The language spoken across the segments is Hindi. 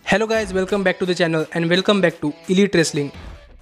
Hello guys, welcome back to the channel and welcome back to Elite Wrestling.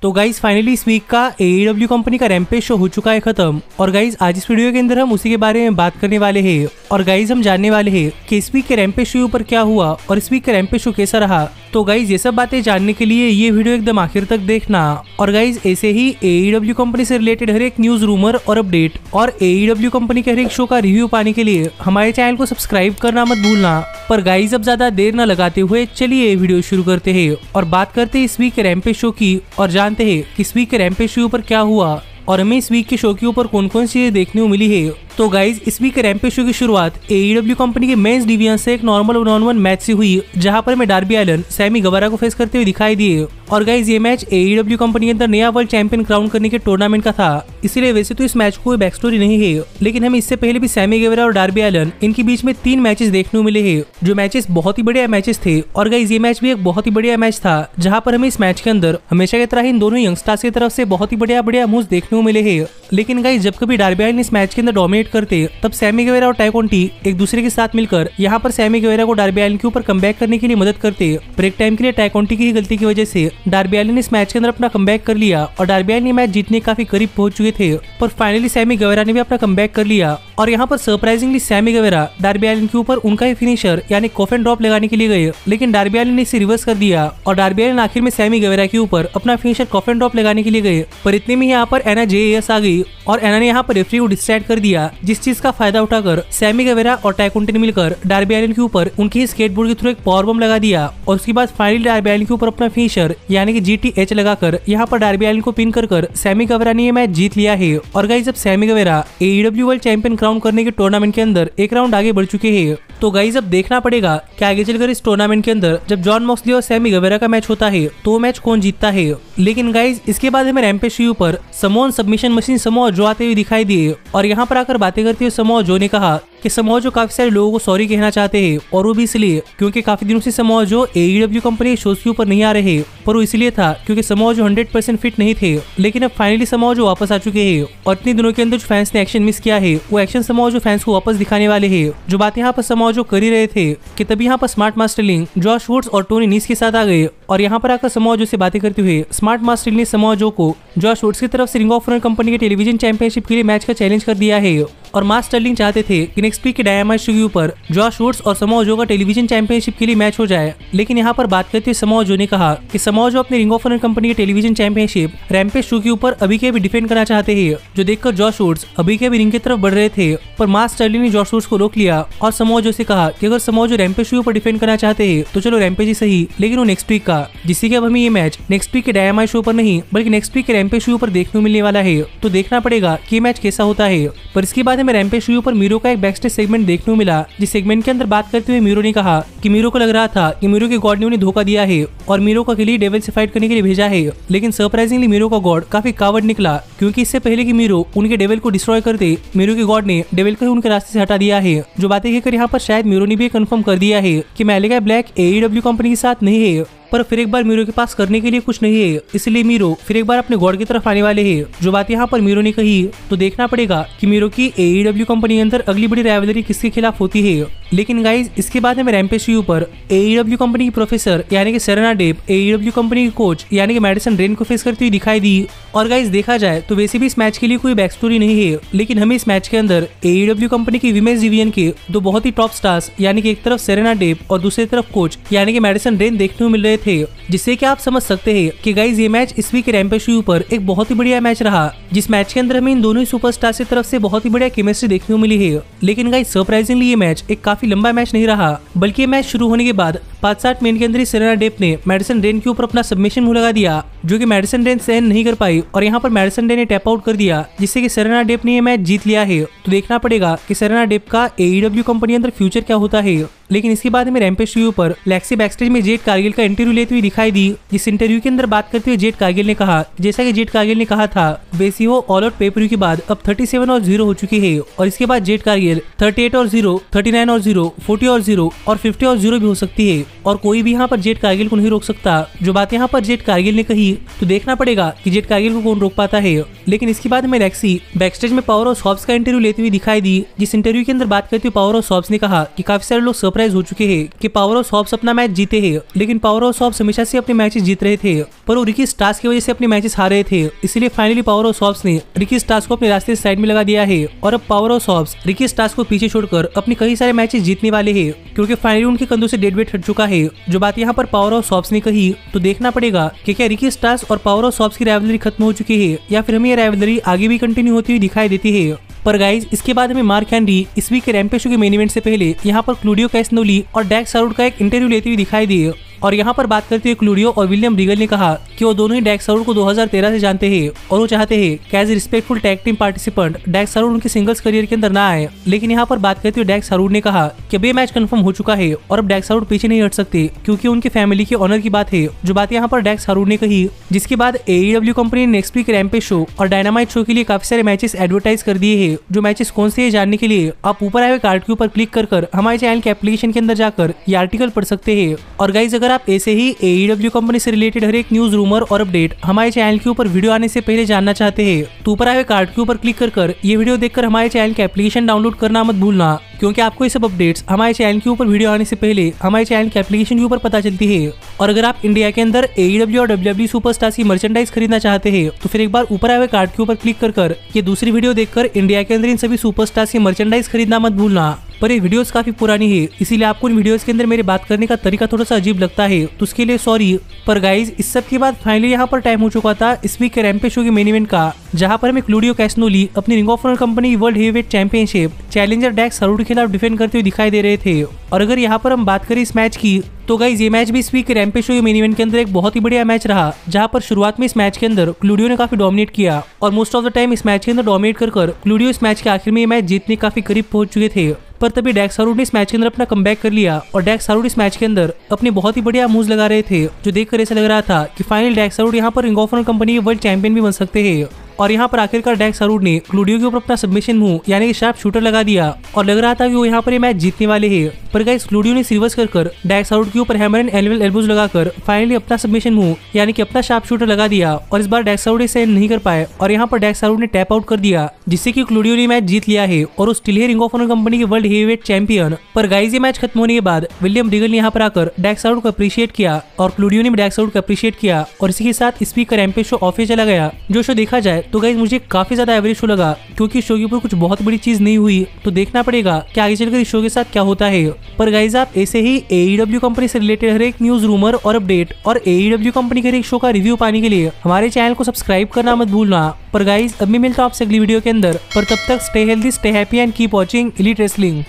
तो गाइज फाइनली इस वीक का AEW कंपनी का रैम्पेज शो हो चुका है खत्म। और गाइज आज इस वीडियो के अंदर हम उसी के बारे में बात करने वाले हैं। और गाइज हम जानने वाले हैं कि इस वीक के रैम्पेज शो पर क्या हुआ और इस वीक का रैम्पेज शो कैसा रहा। तो गाइज ये सब बातें जानने के लिए ये वीडियो एकदम आखिर तक देखना। और गाइज ऐसे ही AEW कंपनी से रिलेटेड हर एक न्यूज, रूमर और अपडेट और AEW कंपनी के हर एक शो का रिव्यू पाने के लिए हमारे चैनल को सब्सक्राइब करना मत भूलना। पर गाइज अब ज्यादा देर न लगाते हुए चलिए वीडियो शुरू करते हैं और बात करते हैं इस वीक के रैम्पेज शो की और जानते हैं कि इस वीक के रैम्पेज शो पर क्या हुआ और हमें इस वीक के शो के ऊपर कौन कौन सी चीजें देखने को मिली है। तो गाइज इस वीक के रैम्पेज शो की शुरुआत AEW कंपनी के मेंस डिवीजन से एक नॉर्मल 1-on-1 मैच से हुई, जहां पर हमें डार्बी एलन सैमी गवारा को फेस करते हुए दिखाई दिए। और गाइज ये मैच AEW कंपनी के अंदर नया वर्ल्ड चैंपियन क्राउन करने के टूर्नामेंट का था, इसीलिए वैसे तो इस मैच को कोई बैक स्टोरी नहीं है, लेकिन हमें इससे पहले भी सैमी गवारा और डार्बी एलन इनके बीच में 3 मैचेस देखने को मिले हैं, जो मैचेस बहुत ही बढ़िया मैचेस थे। और गाइज ये मैच भी एक बहुत ही बढ़िया मैच था, जहां पर हमें इस मैच के अंदर हमेशा की तरह इन दोनों यंगस्टर्स की तरफ से बहुत ही बढ़िया मूव्स देखने को मिले हैं। लेकिन गाइज जब कभी डार्बी एलन इस मैच के अंदर डोमिनेट करते, तब सैमी गवारा और टाई कॉन्टी एक दूसरे के साथ मिलकर यहाँ पर सैमी गवारा को डार्बी एलन के ऊपर कमबैक करने के लिए मदद करते। पर एक टाइम के लिए टाई कॉन्टी की गलती की वजह से डार्बी एलन ने इस मैच के अंदर अपना कमबैक कर लिया और डार्बी एलन ये मैच जीतने काफी करीब पहुंच चुके थे। पर फाइनली सैमी गवारा ने भी अपना कमबैक कर लिया और यहाँ पर सरप्राइजिंगली सैमी गवारा डार्बी एलन के ऊपर उनका ही फिनिशर यानी कॉफिन ड्रॉप लगाने के लिए गए, लेकिन डार्बी एलन ने इसे रिवर्स कर दिया और डार्बी एलन आखिर में सैमी गवारा के ऊपर अपना फिनिशर कॉफिन ड्रॉप लगाने के लिए गए। पर इतने में यहाँ पर एना JAS आ गई और एना ने यहाँ पर रेफरी को डिस्ट्रैक्ट कर दिया, जिस चीज का फायदा उठाकर सैमी गवारा और टाई कॉन्टी ने मिलकर डार्बी एलन के ऊपर उनके स्केटबोर्ड के थ्रू एक पावर बम लगा दिया और उसके बाद फाइनली डार्बी एलन के ऊपर अपना फिनिशर यानी कि GTH लगाकर यहाँ पर डार्बी एलन को पिन कर सैमी गवारा ने ये मैच जीत लिया है। और गाइस जब सैमी गवारा AEW वर्ल्ड चैंपियन क्राउन करने के टूर्नामेंट के अंदर एक राउंड आगे बढ़ चुके हैं। तो गाइस अब देखना पड़ेगा कि आगे चलकर इस टूर्नामेंट के अंदर जब जॉन मॉक्सली और सैमी गवारा का मैच होता है तो वो मैच कौन जीतता है। लेकिन गाइस इसके बाद हमें रैम्पेज शो पर समोन सबमिशन मशीन समोआ जो आते हुए दिखाई दिए और यहाँ पर आकर बातें करते हुए समोआ जो ने कहा कि समोआ जो काफी सारे लोगों को सॉरी कहना चाहते हैं, और वो भी इसलिए क्योंकि काफी दिनों से Samoa Joe AEW company shows के ऊपर नहीं आ रहे, पर वो इसलिए था क्योंकि समोआ जो 100% फिट नहीं थे। लेकिन अब फाइनली समोआ जो वापस आ चुके हैं और इतने दिनों के अंदर जो फैंस ने एक्शन मिस किया है वो एक्शन समोआ जो फैंस को वापस दिखाने वाले हैं। जो बात यहाँ पर समोआ जो कर ही रहे थे कि तभी यहाँ पर स्मार्ट मास्टर लिंग जॉश वुड्स और टोनी नीस के साथ आ गए और यहाँ पर आकर समोआ जो से बातें करते हुए स्मार्ट मास्टर ने समोआ जो को जॉश वुड्स की तरफ से रिंग ऑफ ऑनर कंपनी के टेलीविजन चैंपियनशिप के लिए मैच का चैलेंज कर दिया है। और मास्टर लिंग चाहते थे कि नेक्स्ट वीक के डायनामाइट शो के ऊपर जॉश वुड्स और समोआ जो का टेलीविजन चैंपियनशिप के लिए मैच हो जाए। लेकिन यहाँ पर बात करते हुए समोआ जो ने कहा कि समोआ जो अपने रिंग ऑफ ऑनर कंपनी के टेलीविजन चैंपियनशिप रैम्पेज शो के ऊपर अभी के भी डिफेंड करना चाहते हैं, जो देखकर जॉश वुड्स अभी के भी रिंग की तरफ बढ़ रहे थे। पर मास्टर लिंग ने जॉश वुड्स को रोक लिया और समोआ जो से कहा कि अगर समोआ जो रैम्पेज शो पर डिफेंड करना चाहते हैं तो चलो रैम्पेज ही सही, लेकिन वो नेक्स्ट वीक का, जिससे कि अब हमें ये मैच नेक्स्ट वीक के डायनामाइट शो पर नहीं बल्कि नेक्स्ट वीक के रैम्पेज शो पर देखने को मिलने वाला है। तो देखना पड़ेगा कि ये मैच कैसा होता है। पर इसके बाद हमें रैम्पेज शो पर मीरो का एक बैकस्टेज सेगमेंट देखने को मिला, जिस सेगमेंट के अंदर बात करते हुए मीरो ने कहा कि मीरो को लग रहा था कि मीरो के गॉड ने उन्हें धोखा दिया है और मीरो को अकेले डेविल से फाइट करने के लिए भेजा है। लेकिन सरप्राइजिंगली मीरो का गॉड काफी कावर्ड निकला, क्योंकि इससे पहले कि मीरो उनके डेविल को डिस्ट्रॉय करते, मीरो के गॉड ने डेविल को उनके रास्ते से हटा दिया है। जो बातें कहकर यहाँ पर शायद मीरो ने भी कंफर्म कर दिया है कि मैलिका ब्लैक AEW कंपनी के साथ नहीं है। पर फिर एक बार मीरो के पास करने के लिए कुछ नहीं है, इसलिए मीरो फिर एक बार अपने गॉड की तरफ आने वाले हैं। जो बात यहाँ पर मीरो ने कही तो देखना पड़ेगा कि मीरो की AEW कंपनी के अंदर अगली बड़ी राइवलरी किसके खिलाफ होती है। लेकिन गाइज इसके बाद हमें रैम्पेज शो पर AEW कंपनी की प्रोफेसर यानी कि सेरेना डेप AEW कंपनी की कोच यानी कि मैडिसन रेन को फेस करती हुई दिखाई दी। और गाइज देखा जाए तो वैसे भी इस मैच के लिए कोई बैक स्टोरी नहीं है, लेकिन हमें इस मैच के अंदर AEW कंपनी की विमेंस डिवीजन के 2 बहुत ही टॉप स्टार्स यानी कि एक तरफ सेरेना डेप और दूसरी तरफ कोच यानी कि मैडिसन रेन देखने को मिल रहे थे, जिससे कि आप समझ सकते हैं कि गाइज ये मैच इस वीक रैम्पेज शो पर एक बहुत ही बढ़िया मैच रहा, जिस मैच के अंदर हमें इन दोनों ही सुपरस्टार की तरफ से बहुत ही बढ़िया केमिस्ट्री देखने को मिली है। लेकिन गाइज सरप्राइजिंगली ये मैच एक काफी लंबा मैच नहीं रहा, बल्कि ये मैच शुरू होने के बाद 5-7 मिनट के अंदर ही सेरेना डेप ने मैडिसन रेन के ऊपर अपना सबमिशन मूव लगा दिया, जो कि मैडिसन रेन सहन नहीं कर पाई और यहाँ पर मैडिसन रेन ने टैप आउट कर दिया, जिससे कि सेरेना डेप ने ये मैच जीत लिया है। तो देखना पड़ेगा कि सेरेना डेप का AEW कंपनी अंदर फ्यूचर क्या होता है। लेकिन इसके बाद हमें रैम्पेज शो पर लेक्सी बैकस्टेज में जेड कारगिल का इंटरव्यू लेते हुए दिखाई दी, जिस इंटरव्यू के अंदर बात करते हुए जेड कारगिल ने कहा, जैसा कि जेड कारगिल ने कहा था वैसे हो ऑल आउट पेपर के बाद अब 37 और 0 हो चुकी है और इसके बाद जेड कारगिल 38 और 0, 39 और 0, 40 और 0 और 50 और 0 भी हो सकती है और कोई भी यहाँ पर जेड कारगिल को नहीं रोक सकता। जो बात यहाँ पर जेड कारगिल ने कही तो देखना पड़ेगा कि जेड कारगिल को कौन रोक पाता है। लेकिन इसके बाद में लेक्सी बैकस्टेज में पावर ऑफ सॉप्स का इंटरव्यू लेती हुई दिखाई दी, जिस इंटरव्यू के अंदर बात करते हुए पावर ऑफ सॉप्स ने कहा कि काफी सारे लोग सरप्राइज हो चुके हैं कि पावर ऑफ सॉप्स अपना मैच जीते हैं, लेकिन पावर ऑफ सॉप्स हमेशा से अपने मैचेस जीत रहे थे, पर वो रिकी स्टार्स की वजह से अपने मैचेस हार रहे थे। इसलिए फाइनली पावर ऑफ सॉप्स ने रिकी स्टार्स को अपने रास्ते साइड में लगा दिया है और अब power of shops Ricky stars को पीछे छोड़कर अपने कई सारे मैचेस जीतने वाले हैं, क्योंकि फाइनली उनके कंधों से डेड वेट हट चुका है। जो बात यहाँ पर पावर ऑफ सॉप्स ने कही, तो देखना पड़ेगा कि क्या रिकी स्टार्स और पावर ऑफ सॉप्स की राइवलरी खत्म हो चुकी है या फिर हमें ये राइवलरी आगे भी कंटिन्यू होती हुई दिखाई देती है। पर गाइज इसके बाद हमें मार्क हेनरी इस वीक के रैम्पेज शो के मेन इवेंट से पहले यहाँ पर क्लूडियो कैसनोली और डैक्स सारूड का एक इंटरव्यू लेते हुए दिखाई दिए। और यहाँ पर बात करते हुए क्लूडियो और विलियम रीगल ने कहा कि वो दोनों ही डैक्स सारूड को 2013 से जानते हैं और वो चाहते हैं कि as a respectful tag team participant Dax Harwood उनके सिंगल्स करियर के अंदर ना आए। लेकिन यहाँ पर बात करते हुए डैक्स सारूड ने कहा कि अब ये मैच कंफर्म हो चुका है और अब डैक्स सारूड पीछे नहीं हट सकते, क्योंकि उनकी फैमिली के ऑनर की बात है। जो बात यहाँ पर डैक्स सारूड ने कही, जिसके बाद AEW कंपनी ने नेक्स्ट वीक रैम्पेज शो और डायनामाइट शो के लिए काफी सारे मैचेस एडवर्टाइज कर दिए हैं। जो मैचेस कौन से जानने के लिए आप ऊपर आए हुए कार्ड के ऊपर क्लिक कर हमारे चैनल के एप्लीकेशन के अंदर जाकर ये आर्टिकल पढ़ सकते हैं। और गाइज अगर आप ऐसे ही AEW कंपनी से रिलेटेड हर एक न्यूज, रूमर और अपडेट हमारे चैनल के ऊपर वीडियो आने से पहले जानना चाहते हैं, तो ऊपर आए हुए कार्ड के ऊपर क्लिक कर ये वीडियो देखकर हमारे चैनल के एप्लीकेशन डाउनलोड करना मत भूलना, क्योंकि आपको ये सब अपडेट्स हमारे चैनल के ऊपर वीडियो आने से पहले हमारे चैनल के एप्लीकेशन के ऊपर पता चलती है। और अगर आप इंडिया के अंदर AEW और WWE सुपरस्टार्स की मर्चेंडाइज खरीदना चाहते हैं, तो फिर एक बार ऊपर आए हुए कार्ड के ऊपर क्लिक कर ये दूसरी वीडियो देखकर इंडिया के अंदर इन सभी सुपरस्टार्स की मर्चेंडाइज खरीदना मत भूलना। पर ये वीडियोस काफी पुरानी है, इसीलिए आपको इन वीडियोस के अंदर मेरे बात करने का तरीका थोड़ा सा अजीब लगता है, तो उसके लिए सॉरी। पर गाइज इस सब के बाद फाइनली यहाँ पर टाइम हो चुका था इस वीक के रैम्पेज शो के मेन इवेंट का, जहाँ पर हमें क्लूडियो कैसनोली अपनी ring of honor company world heavyweight championship challenger Dax Harwood के खिलाफ डिफेंड करते हुए दिखाई दे रहे थे। और अगर यहाँ पर हम बात करें इस मैच की, तो गाइज ये मैच भी इस वीक के रैम्पेज शो के मेन इवेंट के अंदर एक बहुत ही बढ़िया मैच रहा, जहाँ पर शुरुआत में इस मैच के अंदर क्लूडियो ने काफी डोमिनेट किया और मोस्ट ऑफ द टाइम इस मैच के अंदर डोमिनेट कर क्लूडियो इस मैच के आखिर में ये मैच जीतने काफी करीब पहुंच चुके थे। पर तभी डैक्स सारूड ने इस मैच के अंदर अपना कमबैक कर लिया और डैक्स सारूड इस मैच के अंदर अपने बहुत ही बढ़िया मूव्स लगा रहे थे, जो देखकर ऐसा लग रहा था कि फाइनल डैक्स सारूड यहाँ पर रिंग ऑफ ऑनर कंपनी के वर्ल्ड चैंपियन भी बन सकते हैं। और यहाँ पर आखिरकार डैक्स सारूड ने क्लूडियो के ऊपर अपना सबमिशन मूव यानी कि शार्प शूटर लगा दिया और लग रहा था कि वो यहाँ पर ये मैच जीतने वाले हैं। पर गाइस क्लूडियो ने रिवर्स कर डैक्स सारूड के ऊपर हैमर एंड एल्बोज लगाकर फाइनली अपना सबमिशन मूव यानी कि अपना शार्प शूटर लगा दिया और इस बार डैक्स सारूड इसे नहीं कर पाए और यहाँ पर डैक्स सारूड ने टैप आउट कर दिया, जिससे कि क्लूडियो ने मैच जीत लिया है और उस स्टिल है रिंग ऑफ ऑनर कंपनी के वर्ल्ड हेवीवेट चैंपियन। पर गाइस ये मैच खत्म होने के बाद विलियम रीगल ने यहाँ पर आकर डैक्स सारूड को अप्रिशिएट किया और क्लूडियो ने भी डैक्स सारूड को अप्रिशिएट किया और इसी के साथ इस वीक का रैम्पेज शो ऑफ चला गया। जो शो देखा जाए तो गाइस मुझे काफी ज्यादा एवरेज शो लगा, क्योंकि शो के ऊपर कुछ बहुत बड़ी चीज नहीं हुई, तो देखना पड़ेगा कि आगे चलकर इस शो के साथ क्या होता है। पर गाइस आप ऐसे ही AEW कंपनी से रिलेटेड हर एक न्यूज, रूमर और अपडेट और AEW कंपनी के हर एक शो का रिव्यू पाने के लिए हमारे चैनल को सब्सक्राइब करना मत भूलना। पर गाइस अब मैं मिलता हूं आपसे अगली वीडियो के अंदर, पर तब तक stay healthy, stay happy and keep watching elite wrestling.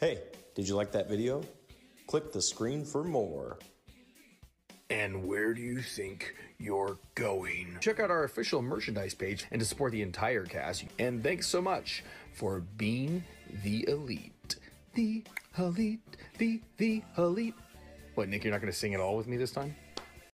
Hey, did you like that video? Click the screen for more. And where do you think you're going? Check out our official merchandise page and to support the entire cast. And thanks so much for being the elite. The elite, the elite. What, Nick, you're not going to sing it all with me this time?